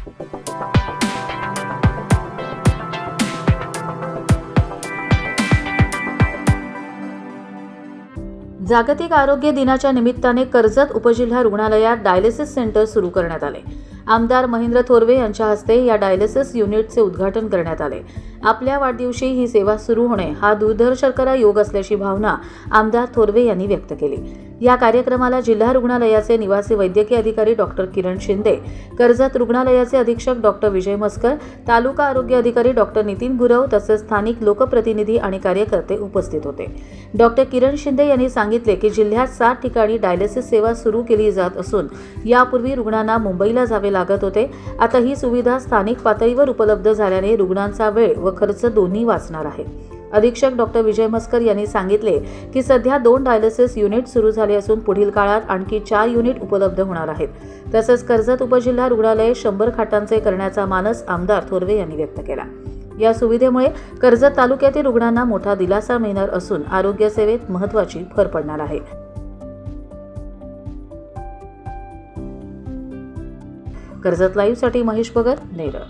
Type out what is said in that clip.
जागतिक आरोग्य दिनाच्या निमित्ताने कर्जत उपजिल्हा रुग्णालयात डायलिसिस सेंटर सुरू करण्यात आले। आमदार महेंद्र थोरवे यांच्या हस्ते या डायलिसिस युनिटचे उद्घाटन करण्यात आले। आपल्या वाढदिवशी ही सेवा सुरू होणे हा दूरदर्शकाला योग असल्याची भावना आमदार थोरवे यांनी व्यक्त केली। या कार्यक्रमाला जिल्हा रुग्णालयाचे निवासी वैद्यकीय अधिकारी डॉक्टर किरण शिंदे, कर्जत रुग्णालयाचे अधीक्षक डॉक्टर विजय मस्कर, तालुका आरोग्य अधिकारी डॉक्टर नितीन गुरव तसेच स्थानिक लोकप्रतिनिधी आणि कार्यकर्ते उपस्थित होते। डॉक्टर किरण शिंदे यांनी सांगितले की जिल्ह्यात 7 ठिकाणी डायलिसिस सेवा सुरू केली जात असून यापूर्वी रुग्णांना मुंबईला जावे लागत होते। आता ही सुविधा स्थानिक पातळीवर उपलब्ध झाल्याने रुग्णांचा वेळ व खर्च दोन्ही वाचणार आहे। अधीक्षक डॉक्टर विजय मस्कर यांनी सांगितले की सध्या 2 डायलिसिस युनिट सुरू झाले असून पुढील काळात आणखी 4 युनिट उपलब्ध होणार आहेत। तसेच कर्जत उपजिल्हा रुग्णालय 100 खाटांचे करण्याचा मानस आमदार थोरवे यांनी व्यक्त केला। या सुविधेमुळे कर्जत तालुक्यातील रुग्णांना मोठा दिलासा मिळणार असून आरोग्य सेवेत महत्त्वाची भर पडणार आहे। कर्जत लाईव्हसाठी महेश भगत, नेरळ।